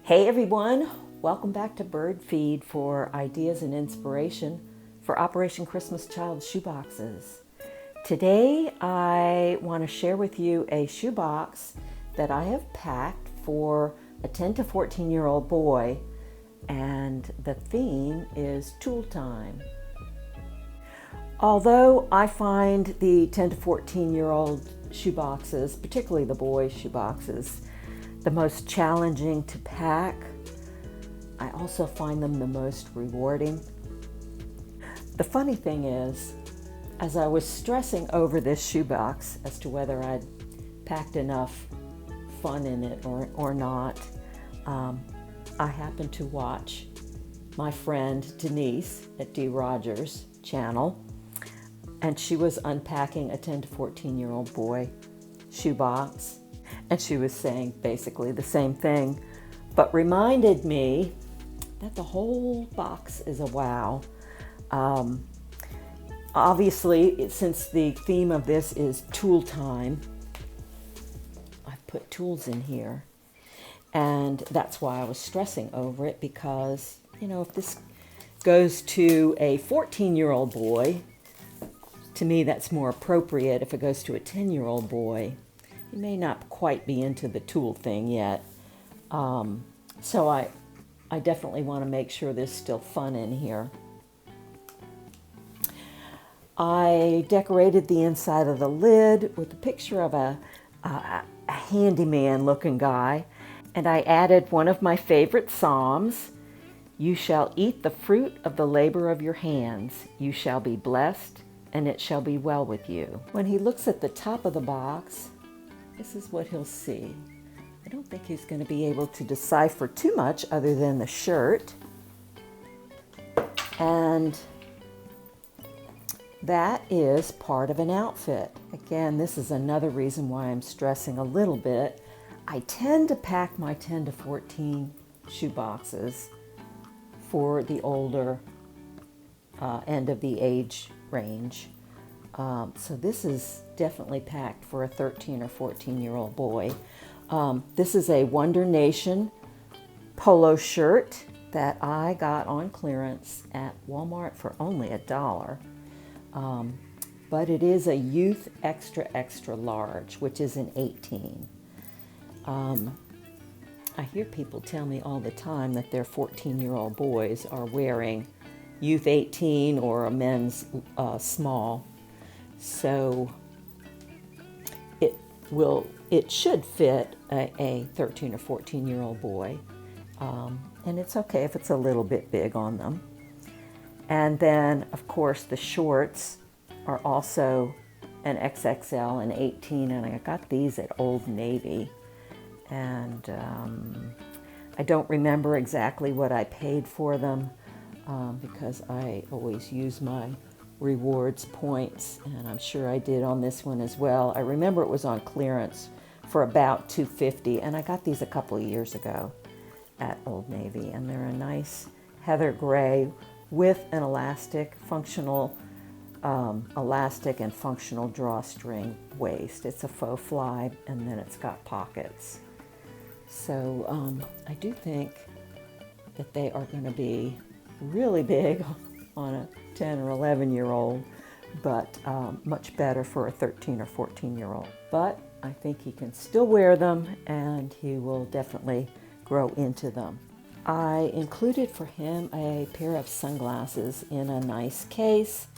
Hey everyone, welcome back to Bird Feed for ideas and inspiration for Operation Christmas Child shoeboxes. Today I want to share with you a shoebox that I have packed for a 10 to 14-year-old boy, and the theme is tool time. Although I find the 10 to 14-year-old shoeboxes, particularly the boys' shoeboxes, the most challenging to pack, I also find them the most rewarding. The funny thing is, as I was stressing over this shoebox as to whether I'd packed enough fun in it or not, I happened to watch my friend Denise at D. Rogers' channel, and she was unpacking a 10 to 14-year-old boy shoebox. And she was saying basically the same thing, but reminded me that the whole box is a wow. Obviously, since the theme of this is tool time, I've put tools in here. And that's why I was stressing over it, because, you know, if this goes to a 14-year-old boy, to me that's more appropriate. If it goes to a 10-year-old boy, he may not quite be into the tool thing yet. So I definitely want to make sure there's still fun in here. I decorated the inside of the lid with a picture of a handyman looking guy, and I added one of my favorite Psalms: "You shall eat the fruit of the labor of your hands. You shall be blessed, and it shall be well with you." When he looks at the top of the box, this is what he'll see. I don't think he's going to be able to decipher too much other than the shirt. And that is part of an outfit. Again, this is another reason why I'm stressing a little bit. I tend to pack my 10 to 14 shoe boxes for the older end of the age range. So this is definitely packed for a 13 or 14-year-old boy. This is a Wonder Nation polo shirt that I got on clearance at Walmart for only $1. But it is a youth extra extra large, which is an 18. I hear people tell me all the time that their 14-year-old boys are wearing youth 18 or a men's small. So it should fit a 13 or 14-year-old boy, and it's okay if it's a little bit big on them. And then, of course, the shorts are also an XXL and 18, and I got these at Old Navy. And I don't remember exactly what I paid for them, because I always use my rewards points, and I'm sure I did on this one as well. I remember it was on clearance for about $2.50, and I got these a couple of years ago at Old Navy, and they're a nice heather gray with an elastic, functional elastic and functional drawstring waist. It's a faux fly, and then it's got pockets. So I do think that they are going to be really big on a 10 or 11-year-old, but much better for a 13 or 14-year-old. But I think he can still wear them, and he will definitely grow into them. I included for him a pair of sunglasses in a nice case.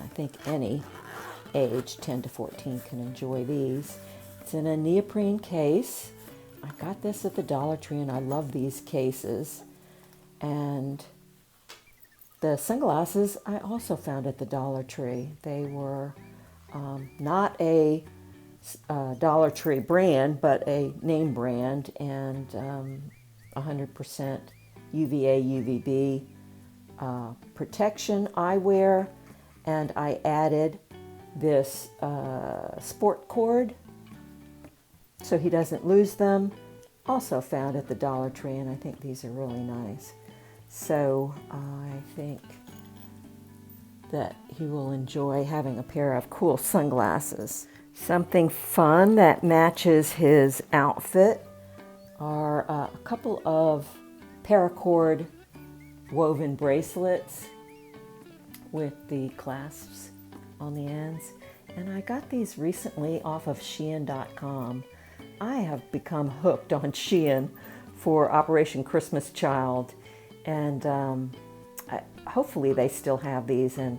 I think any age, 10 to 14, can enjoy these. It's in a neoprene case. I got this at the Dollar Tree, and I love these cases. And the sunglasses I also found at the Dollar Tree. They were not a Dollar Tree brand, but a name brand, and 100% UVA, UVB protection eyewear. And I added this sport cord so he doesn't lose them. Also found at the Dollar Tree, and I think these are really nice. So I think that he will enjoy having a pair of cool sunglasses. Something fun that matches his outfit are a couple of paracord woven bracelets with the clasps on the ends. And I got these recently off of Shein.com. I have become hooked on Shein for Operation Christmas Child, and hopefully they still have these, and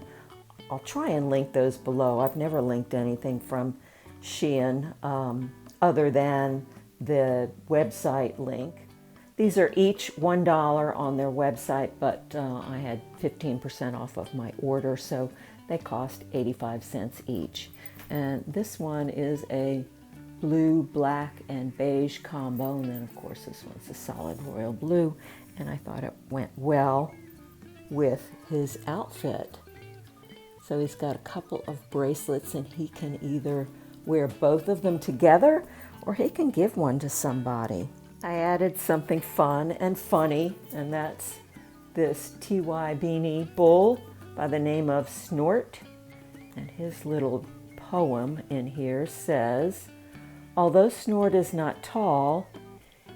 I'll try and link those below. I've never linked anything from Shein other than the website link. These are each $1 on their website, but I had 15% off of my order, so they cost 85 cents each. And this one is a blue, black, and beige combo, and then of course this one's a solid royal blue, and I thought it went well with his outfit. So he's got a couple of bracelets, and he can either wear both of them together or he can give one to somebody. I added something fun and funny, and that's this TY Beanie Bull by the name of Snort. And his little poem in here says, "Although Snort is not tall,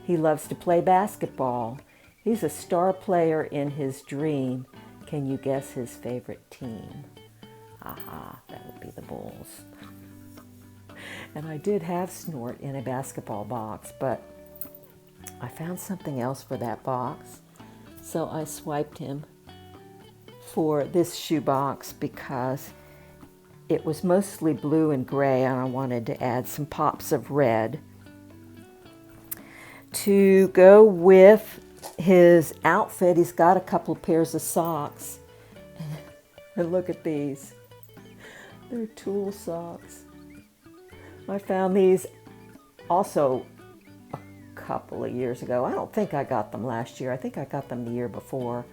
he loves to play basketball. He's a star player in his dream. Can you guess his favorite team?" Aha, that would be the Bulls. And I did have Snort in a basketball box, but I found something else for that box. So I swiped him for this shoebox because it was mostly blue and gray, and I wanted to add some pops of red to go with his outfit. He's got a couple of pairs of socks. And look at these. They're tulle socks. I found these also a couple of years ago. I don't think I got them last year. I think I got them the year before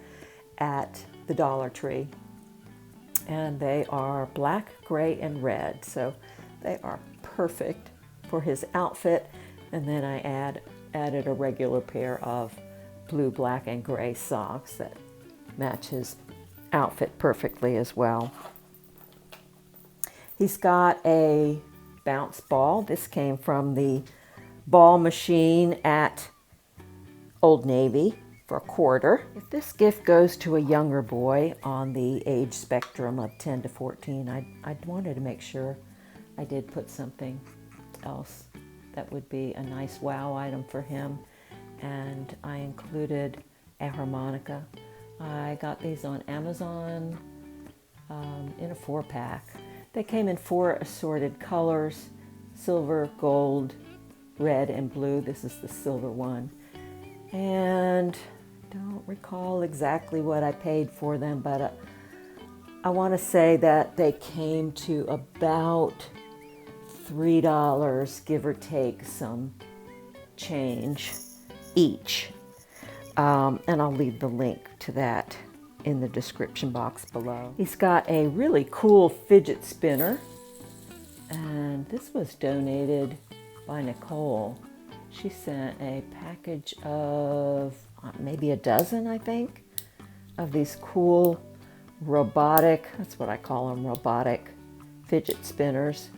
at the Dollar Tree. And they are black, gray, and red. So they are perfect for his outfit. And then I added a regular pair of blue, black, and gray socks that match his outfit perfectly as well. He's got a bounce ball. This came from the ball machine at Old Navy for $1. If this gift goes to a younger boy on the age spectrum of 10 to 14, I wanted to make sure I did put something else that would be a nice wow item for him. And I included a harmonica. I got these on Amazon in a 4-pack. They came in 4 assorted colors: silver, gold, red, and blue. This is the silver one. And don't recall exactly what I paid for them, but I want to say that they came to about $3, give or take some change each. And I'll leave the link to that in the description box below. He's got a really cool fidget spinner, and this was donated by Nicole. She sent a package of maybe a dozen, I think, of these cool robotic, that's what I call them, robotic fidget spinners.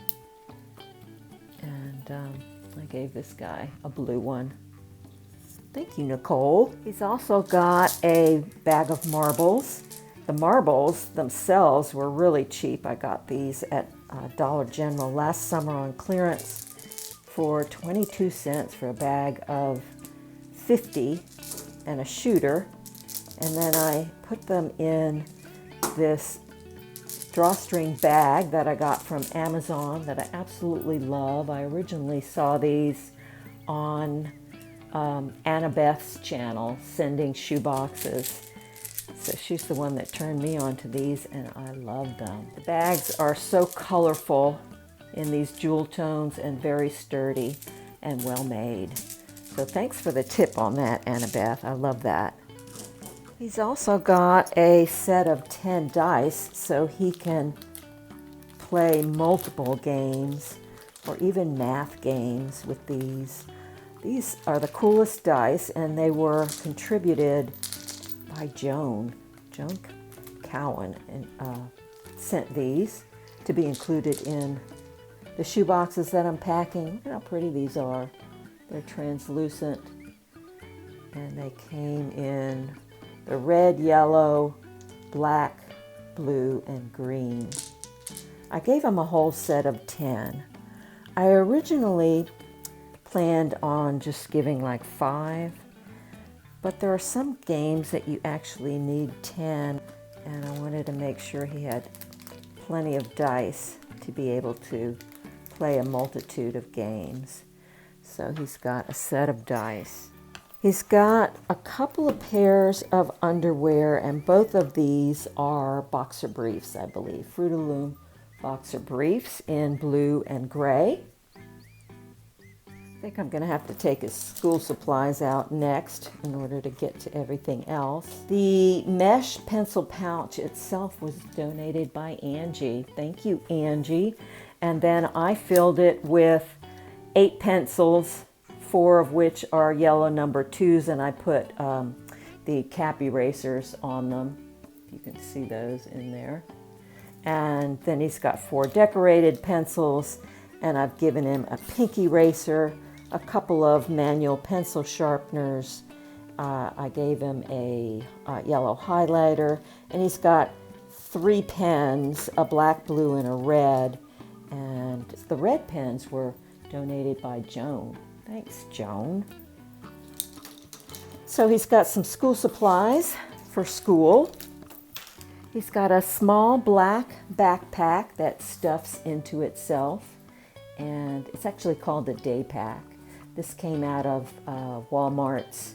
And I gave this guy a blue one. Thank you, Nicole. He's also got a bag of marbles. The marbles themselves were really cheap. I got these at Dollar General last summer on clearance for 22 cents for a bag of 50 and a shooter. And then I put them in this drawstring bag that I got from Amazon that I absolutely love. I originally saw these on Annabeth's channel, sending shoe boxes. So she's the one that turned me on to these, and I love them. The bags are so colorful in these jewel tones and very sturdy and well made. So thanks for the tip on that, Annabeth. I love that. He's also got a set of 10 dice so he can play multiple games or even math games with these. These are the coolest dice, and they were contributed by Joan Cowan, and sent these to be included in the shoe boxes that I'm packing. Look at how pretty these are. They're translucent and they came in the red, yellow, black, blue, and green. I gave him a whole set of 10. I originally planned on just giving like 5, but there are some games that you actually need 10, and I wanted to make sure he had plenty of dice to be able to play a multitude of games. So he's got a set of dice. He's got a couple of pairs of underwear, and both of these are boxer briefs, I believe. Fruit of the Loom boxer briefs in blue and gray. I think I'm going to have to take his school supplies out next in order to get to everything else. The mesh pencil pouch itself was donated by Angie. Thank you, Angie. And then I filled it with 8 pencils, 4 of which are yellow number 2s, and I put the cap erasers on them. You can see those in there. And then he's got 4 decorated pencils, and I've given him a pink eraser, a couple of manual pencil sharpeners. I gave him a yellow highlighter, and he's got 3 pens, a black, blue, and a red. And the red pens were donated by Joan. Thanks, Joan. So he's got some school supplies for school. He's got a small black backpack that stuffs into itself, and it's actually called the Day Pack. This came out of Walmart's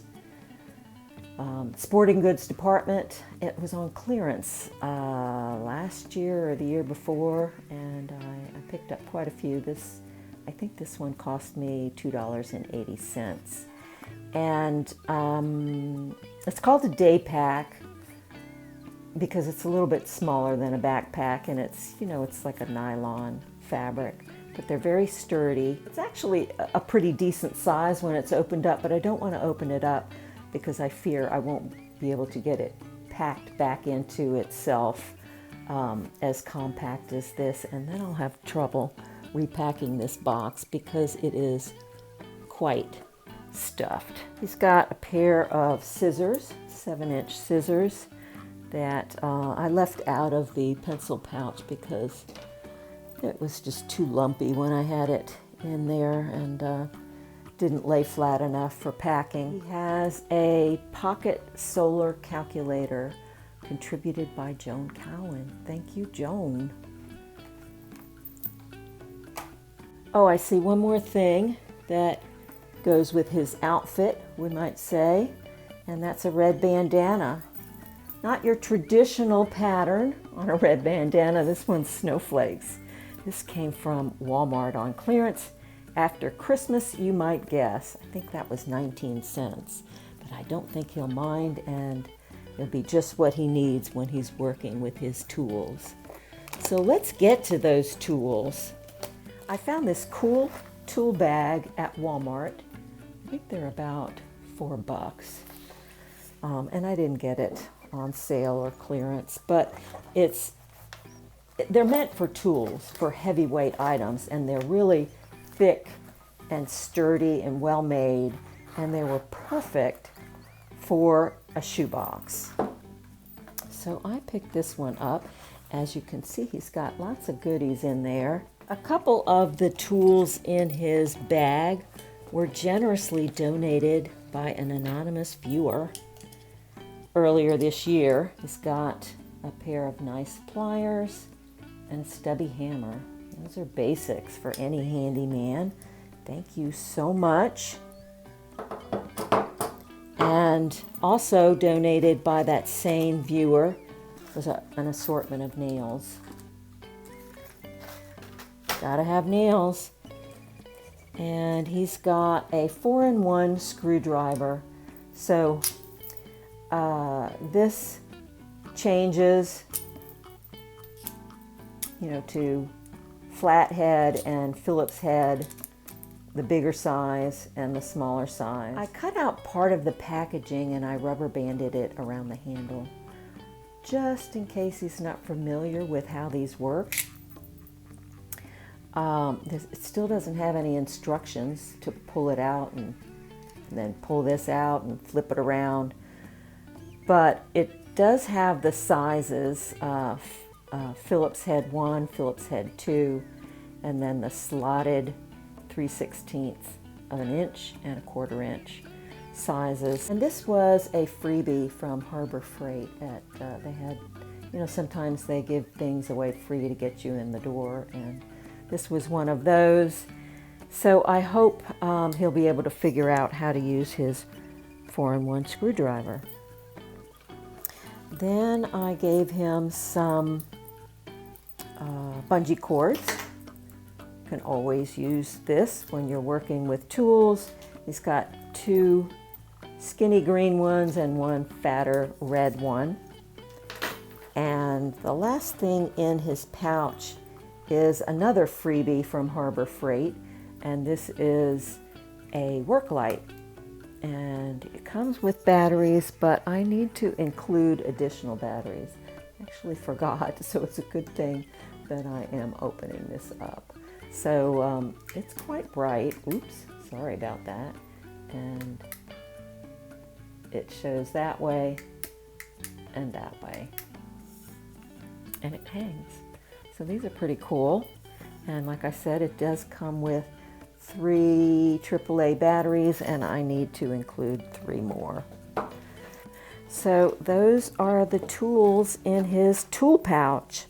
sporting goods department. It was on clearance last year or the year before, and I picked up quite a few. I think this one cost me $2.80. And it's called a Day Pack because it's a little bit smaller than a backpack, and it's, you know, it's like a nylon fabric, but they're very sturdy. It's actually a pretty decent size when it's opened up, but I don't want to open it up because I fear I won't be able to get it packed back into itself as compact as this, and then I'll have trouble repacking this box because it is quite stuffed. He's got a pair of scissors, 7-inch scissors, that I left out of the pencil pouch because it was just too lumpy when I had it in there, and didn't lay flat enough for packing. He has a pocket solar calculator contributed by Joan Cowan. Thank you, Joan. Oh, I see one more thing that goes with his outfit, we might say, and that's a red bandana. Not your traditional pattern on a red bandana. This one's snowflakes. This came from Walmart on clearance after Christmas, you might guess. I think that was 19 cents, but I don't think he'll mind, and it'll be just what he needs when he's working with his tools. So let's get to those tools. I found this cool tool bag at Walmart. I think they're about $4. And I didn't get it on sale or clearance, but they're meant for tools, for heavyweight items, and they're really thick and sturdy and well made, and they were perfect for a shoebox. So I picked this one up. As you can see, he's got lots of goodies in there. A couple of the tools in his bag were generously donated by an anonymous viewer earlier this year. He's got a pair of nice pliers and a stubby hammer. Those are basics for any handyman. Thank you so much. And also donated by that same viewer was an assortment of nails. Gotta have nails. And he's got a 4-in-1 screwdriver. So this changes, you know, to flathead and Phillips head, the bigger size and the smaller size. I cut out part of the packaging and I rubber banded it around the handle, just in case he's not familiar with how these work. It still doesn't have any instructions to pull it out and, and then pull this out and flip it around. But it does have the sizes, Phillips head 1, Phillips head 2, and then the slotted 3/16 of an inch and a 1/4 inch sizes. And this was a freebie from Harbor Freight. They had, you know, sometimes they give things away free to get you in the door, and this was one of those. So I hope he'll be able to figure out how to use his 4-in-1 screwdriver. Then I gave him some bungee cords. You can always use this when you're working with tools. He's got 2 skinny green ones and 1 fatter red one. And the last thing in his pouch is another freebie from Harbor Freight, and this is a work light. And it comes with batteries, but I need to include additional batteries. I actually forgot, so it's a good thing that I am opening this up. So it's quite bright. Oops, sorry about that. And it shows that way and that way. And it hangs. So these are pretty cool. And like I said, it does come with 3 AAA batteries, and I need to include 3 more. So those are the tools in his tool pouch.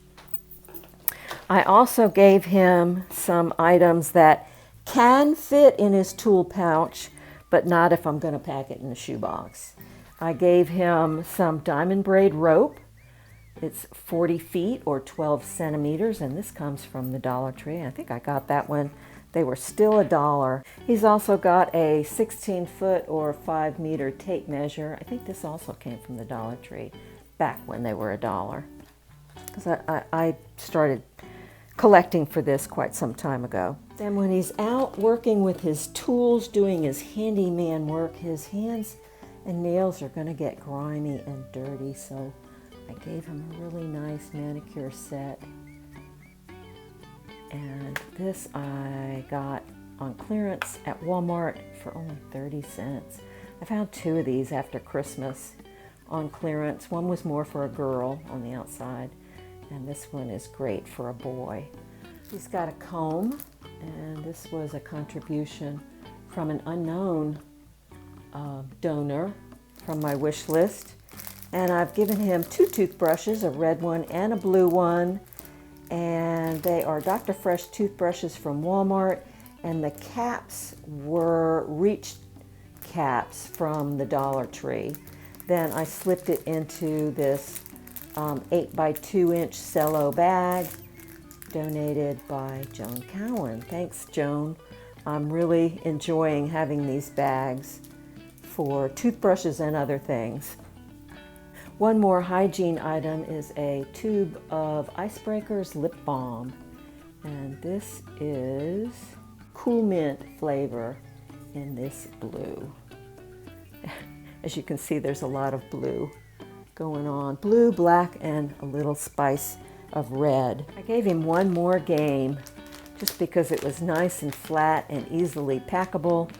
I also gave him some items that can fit in his tool pouch, but not if I'm going to pack it in a shoebox. I gave him some diamond braid rope. It's 40 feet or 12 centimeters, and this comes from the Dollar Tree. I think I got that when they were still $1. He's also got a 16-foot or 5-meter tape measure. I think this also came from the Dollar Tree back when they were $1. Because I started collecting for this quite some time ago. Then when he's out working with his tools, doing his handyman work, his hands and nails are going to get grimy and dirty, so I gave him a really nice manicure set. And this I got on clearance at Walmart for only 30 cents. I found 2 of these after Christmas on clearance. One was more for a girl on the outside, and this one is great for a boy. He's got a comb, and this was a contribution from an unknown donor from my wish list. And I've given him 2 toothbrushes, a red one and a blue one. And they are Dr. Fresh toothbrushes from Walmart. And the caps were Reach caps from the Dollar Tree. Then I slipped it into this 8 by 2 inch cello bag donated by Joan Cowan. Thanks, Joan. I'm really enjoying having these bags for toothbrushes and other things. One more hygiene item is a tube of Icebreakers lip balm, and this is Cool Mint flavor in this blue. As you can see, there's a lot of blue going on. Blue, black, and a little spice of red. I gave him one more game just because it was nice and flat and easily packable,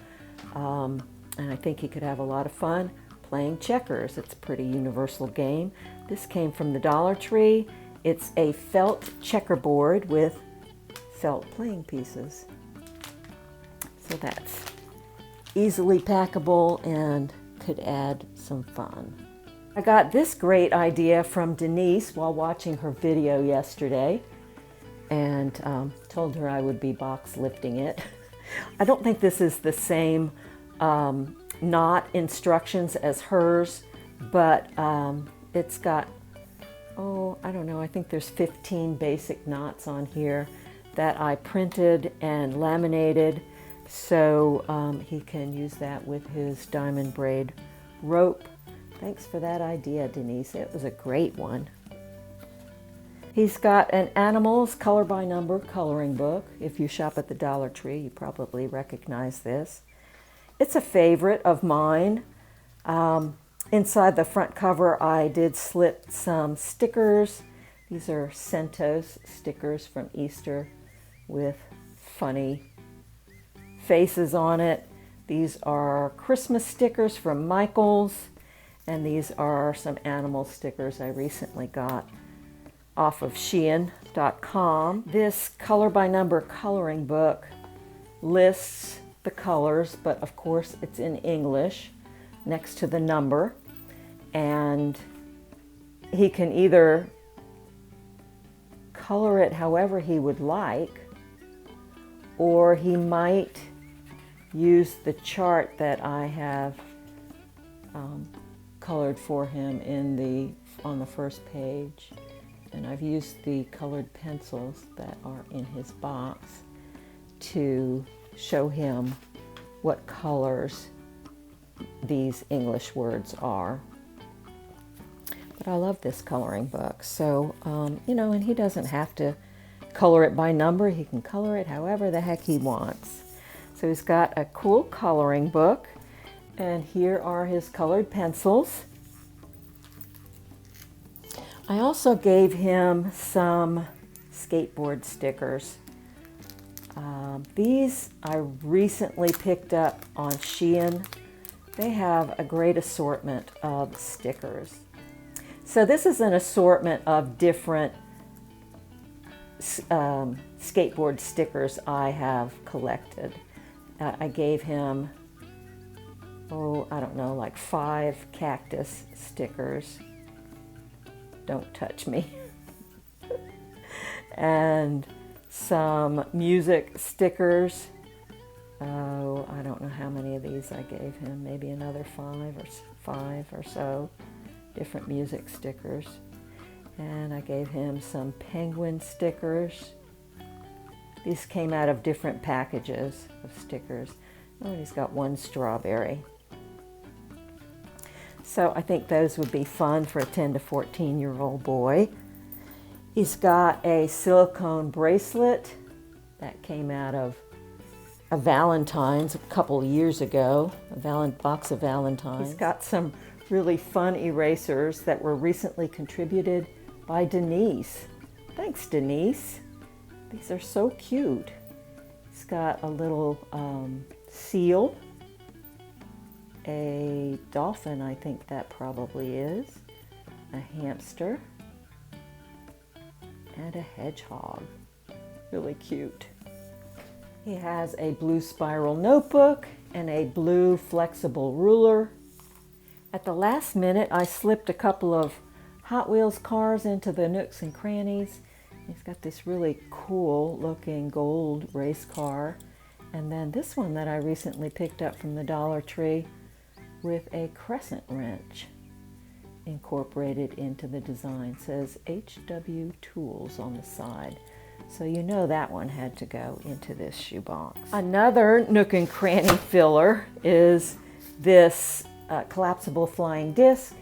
and I think he could have a lot of fun playing checkers. It's a pretty universal game. This came from the Dollar Tree. It's a felt checkerboard with felt playing pieces. So that's easily packable and could add some fun. I got this great idea from Denise while watching her video yesterday, and told her I would be box lifting it. I don't think this is the same knot instructions as hers, but it's got, I don't know, I think there's 15 basic knots on here that I printed and laminated, so he can use that with his diamond braid rope. Thanks for that idea, Denise. It was a great one. He's got an Animals Color by Number coloring book. If you shop at the Dollar Tree, you probably recognize this. It's a favorite of mine. Inside the front cover, I did slip some stickers. These are Centos stickers from Easter with funny faces on it. These are Christmas stickers from Michaels, and these are some animal stickers I recently got off of Shein.com. This color by number coloring book lists the colors, but of course it's in English next to the number, and he can either color it however he would like, or he might use the chart that I have colored for him on the first page. And I've used the colored pencils that are in his box to show him what colors these English words are. But I love this coloring book. So, you know, and he doesn't have to color it by number. He can color it however the heck he wants. So he's got a cool coloring book, and here are his colored pencils. I also gave him some skateboard stickers. These I recently picked up on Shein. They have a great assortment of stickers. So this is an assortment of different skateboard stickers I have collected. I gave him, I don't know, like 5 cactus stickers. Don't touch me. And some music stickers. Oh, I don't know how many of these I gave him. Maybe another 5 or so different music stickers. And I gave him some penguin stickers. These came out of different packages of stickers. Oh, and he's got one strawberry. So I think those would be fun for a 10 to 14-year-old boy. He's got a silicone bracelet that came out of a Valentine's a couple of years ago, a box of Valentine's. He's got some really fun erasers that were recently contributed by Denise. Thanks, Denise. These are so cute. He's got a little seal, a dolphin, I think that probably is, a hamster, and a hedgehog. Really cute. He has a blue spiral notebook and a blue flexible ruler. At the last minute, I slipped a couple of Hot Wheels cars into the nooks and crannies. He's got this really cool looking gold race car. And then this one that I recently picked up from the Dollar Tree with a crescent wrench incorporated into the design. It says HW Tools on the side. So you know that one had to go into this shoebox. Another nook and cranny filler is this collapsible flying disc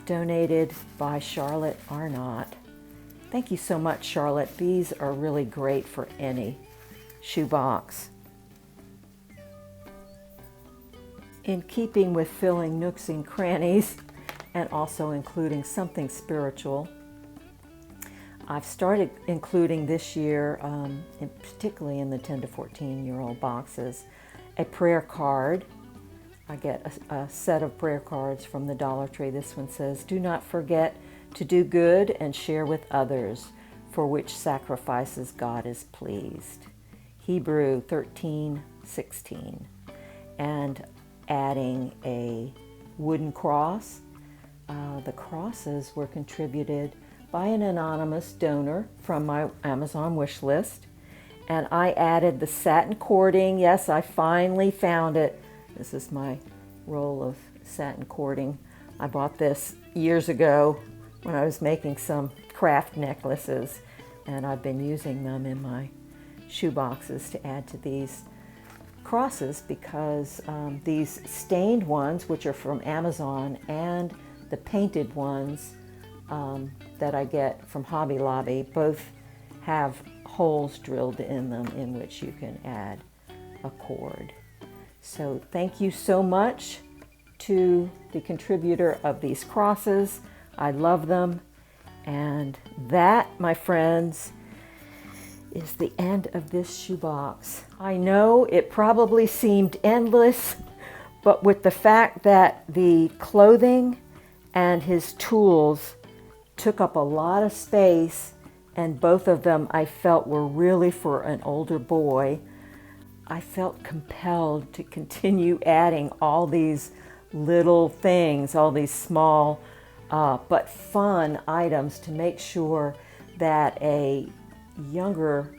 donated by Charlotte Arnott. Thank you so much, Charlotte. These are really great for any shoebox. In keeping with filling nooks and crannies and also including something spiritual, I've started including this year, particularly in the 10 to 14-year-old boxes, a prayer card. I get a set of prayer cards from the Dollar Tree. This one says, "Do not forget to do good and share with others, for which sacrifices God is pleased." Hebrew 13:16. And adding a wooden cross. The crosses were contributed by an anonymous donor from my Amazon wish list. And I added the satin cording. Yes, I finally found it. This is my roll of satin cording. I bought this years ago when I was making some craft necklaces, and I've been using them in my shoe boxes to add to these crosses because these stained ones, which are from Amazon, and the painted ones that I get from Hobby Lobby, both have holes drilled in them in which you can add a cord. So thank you so much to the contributor of these crosses. I love them. And that, my friends, is the end of this shoebox. I know it probably seemed endless, But with the fact that the clothing and his tools took up a lot of space, and both of them I felt were really for an older boy, I felt compelled to continue adding all these little things, all these small but fun items to make sure that a younger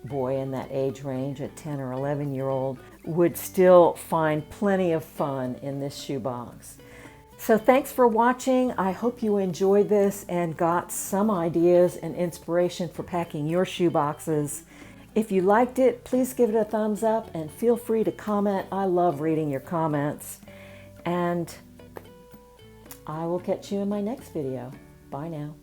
boy in that age range, a 10 or 11-year-old, would still find plenty of fun in this shoebox. So thanks for watching. I hope you enjoyed this and got some ideas and inspiration for packing your shoeboxes. If you liked it, please give it a thumbs up and feel free to comment. I love reading your comments. And I will catch you in my next video. Bye now.